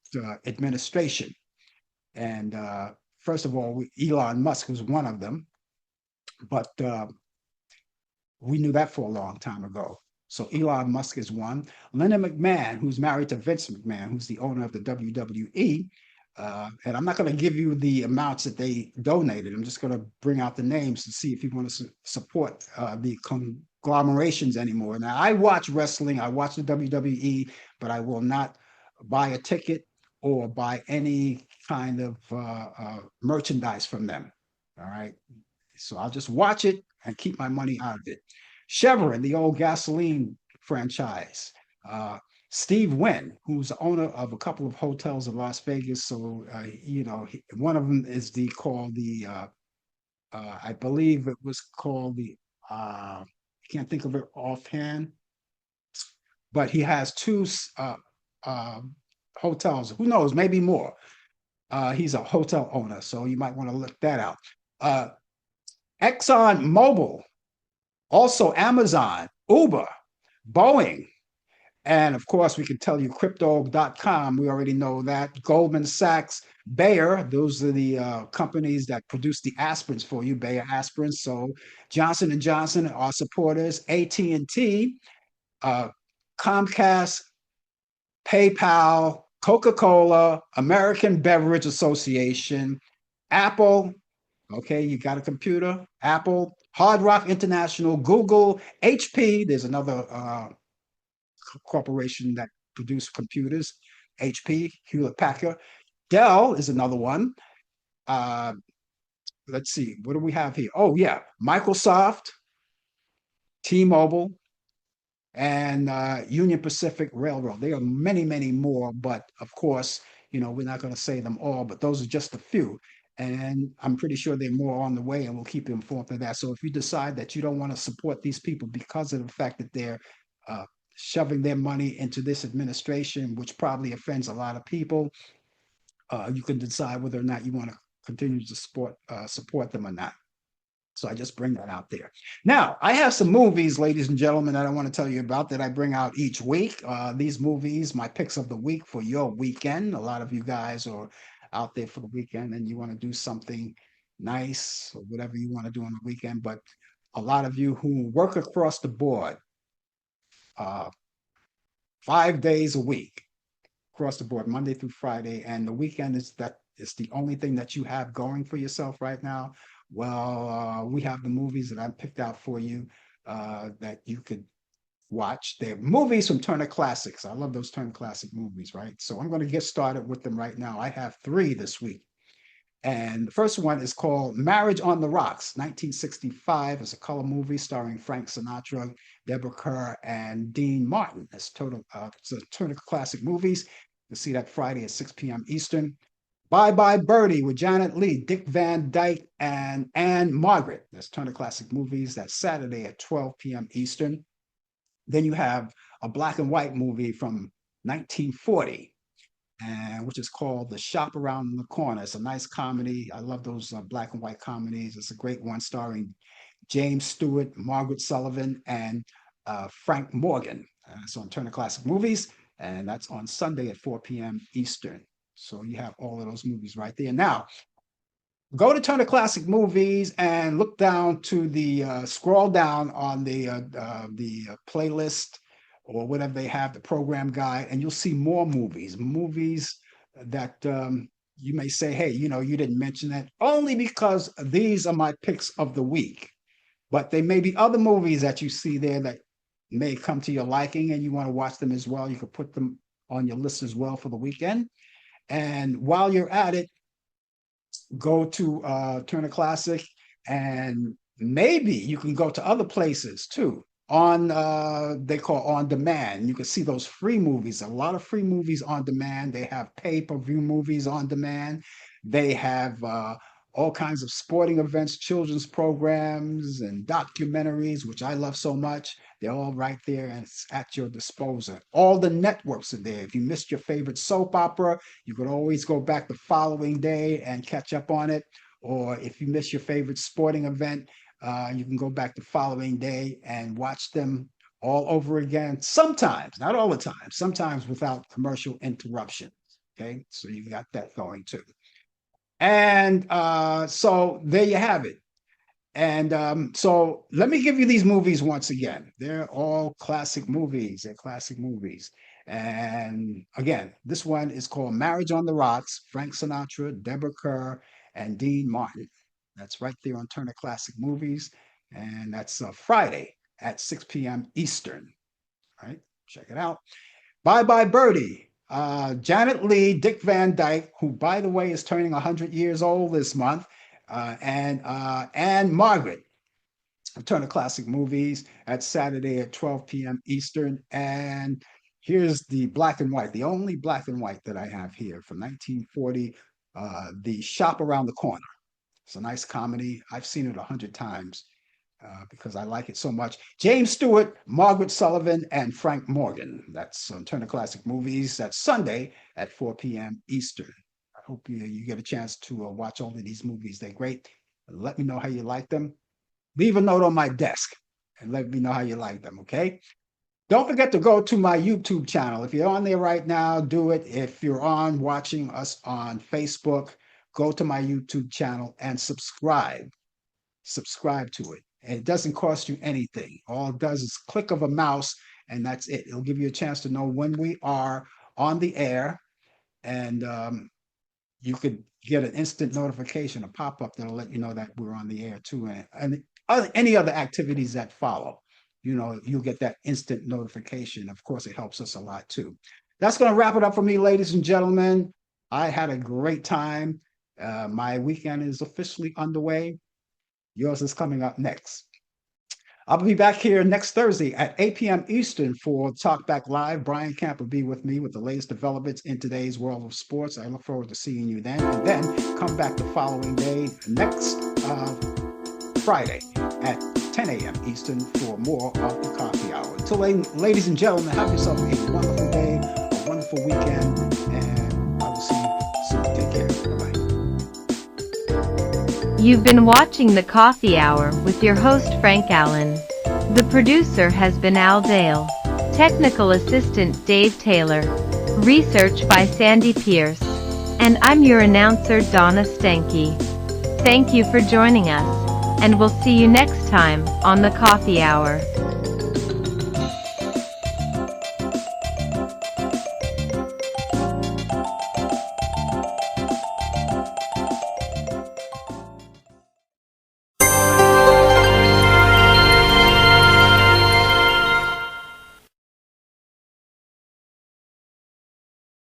administration. And first of all, Elon Musk was one of them, but we knew that for a long time ago. So Elon Musk is one. Linda McMahon, who's married to Vince McMahon, who's the owner of the WWE. And I'm not going to give you the amounts that they donated. I'm just going to bring out the names to see if you want to support the conglomerations anymore. Now, I watch wrestling, I watch the WWE, but I will not buy a ticket or buy any kind of merchandise from them. All right. So I'll just watch it and keep my money out of it. Chevron, the old gasoline franchise. Steve Wynn, who's the owner of a couple of hotels in Las Vegas. So, one of them is I believe it was called I can't think of it offhand, but he has two hotels. Who knows? Maybe more. He's a hotel owner, so you might want to look that out. Exxon Mobil, also Amazon, Uber, Boeing, and of course, we can tell you crypto.com. We already know that. Goldman Sachs, Bayer, those are the companies that produce the aspirins for you, Bayer aspirins. So Johnson & Johnson are supporters. AT&T, Comcast, PayPal, Coca-Cola, American Beverage Association, Apple. Okay, you got a computer, Apple, Hard Rock International, Google, HP. There's another corporation that produce computers, HP, Hewlett Packard. Dell is another one. Uh, let's see, what do we have here? Oh, yeah, Microsoft, T-Mobile, and Union Pacific Railroad. There are many, many more, but of course, we're not going to say them all, but those are just a few. And I'm pretty sure they're more on the way, and we'll keep you informed of that. So if you decide that you don't want to support these people because of the fact that they're uh, shoving their money into this administration, which probably offends a lot of people, you can decide whether or not you want to continue to support them or not. So I just bring that out there. Now, I have some movies, ladies and gentlemen, that I want to tell you about that I bring out each week. These movies, my picks of the week for your weekend. A lot of you guys are out there for the weekend and you want to do something nice or whatever you want to do on the weekend. But a lot of you who work across the board, uh, 5 days a week, across the board, Monday through Friday, and the weekend is the only thing that you have going for yourself right now. Well, we have the movies that I picked out for you that you could watch. They're movies from Turner Classics. I love those Turner Classic movies, right? So I'm going to get started with them right now. I have three this week. And the first one is called Marriage on the Rocks, 1965. It's a color movie starring Frank Sinatra, Deborah Kerr, and Dean Martin. It's a Turner Classic Movies. You'll see that Friday at 6 p.m. Eastern. Bye Bye Birdie with Janet Leigh, Dick Van Dyke, and Anne Margaret. That's Turner Classic Movies. That's Saturday at 12 p.m. Eastern. Then you have a black and white movie from 1940, and which is called The Shop Around the Corner. It's a nice comedy. I love those black and white comedies. It's a great one starring James Stewart, Margaret Sullivan, and Frank Morgan. It's on Turner Classic Movies, and that's on Sunday at 4 p.m. Eastern. So you have all of those movies right there. Now, go to Turner Classic Movies and look down to the scroll down on the playlist or whatever they have, the program guide, and you'll see more movies that you may say, hey, you didn't mention that, only because these are my picks of the week. But there may be other movies that you see there that may come to your liking and you want to watch them as well. You could put them on your list as well for the weekend. And while you're at it, go to Turner Classic, and maybe you can go to other places too. On they call on demand. You can see those free movies. A lot of free movies on demand. They have pay-per-view movies on demand. They have all kinds of sporting events, children's programs, and documentaries, which I love so much. They're all right there and it's at your disposal. All the networks are there. If you missed your favorite soap opera, you could always go back the following day and catch up on it. Or if you miss your favorite sporting event, you can go back the following day and watch them all over again. Sometimes, not all the time, sometimes without commercial interruptions. Okay, so you got that going too. And so there you have it. And so let me give you these movies once again. They're all classic movies. They're classic movies. And again, this one is called Marriage on the Rocks, Frank Sinatra, Deborah Kerr, and Dean Martin. That's right there on Turner Classic Movies. And that's Friday at 6 p.m. Eastern. All right, check it out. Bye Bye Birdie. Janet Leigh, Dick Van Dyke, who, by the way, is turning 100 years old this month, and Anne Margaret, Turner Classic Movies, at Saturday at 12 p.m. Eastern. And here's the black and white, the only black and white that I have here from 1940, The Shop Around the Corner. It's a nice comedy. I've seen it 100 times because I like it so much. James Stewart, Margaret Sullivan, and Frank Morgan. That's on Turner Classic Movies. That's Sunday at 4 p.m. Eastern. I hope you get a chance to watch all of these movies. They're great. Let me know how you like them. Leave a note on my desk and let me know how you like them, okay? Don't forget to go to my YouTube channel. If you're on there right now, do it. If you're on watching us on Facebook, go to my YouTube channel and subscribe. Subscribe to it. And it doesn't cost you anything. All it does is click of a mouse, and that's it. It'll give you a chance to know when we are on the air. And you could get an instant notification, a pop-up that'll let you know that we're on the air too, and any other activities that follow. You'll get that instant notification. Of course, it helps us a lot too. That's going to wrap it up for me, ladies and gentlemen. I had a great time. My weekend is officially underway. Yours is coming up next. I'll be back here next Thursday at 8 p.m. Eastern for Talk Back Live. Brian Camp will be with me with the latest developments in today's world of sports. I look forward to seeing you then. And then come back the following day, next Friday at 10 a.m. Eastern for more of the Coffee Hour. Until then, ladies and gentlemen, have yourself a wonderful day, a wonderful weekend, and I will see you soon. Take care. Bye-bye. You've been watching The Coffee Hour with your host Frank Allan. The producer has been Al Dale. Technical assistant Dave Taylor. Research by Sandy Pierce. And I'm your announcer Donna Stenke. Thank you for joining us, and we'll see you next time on The Coffee Hour.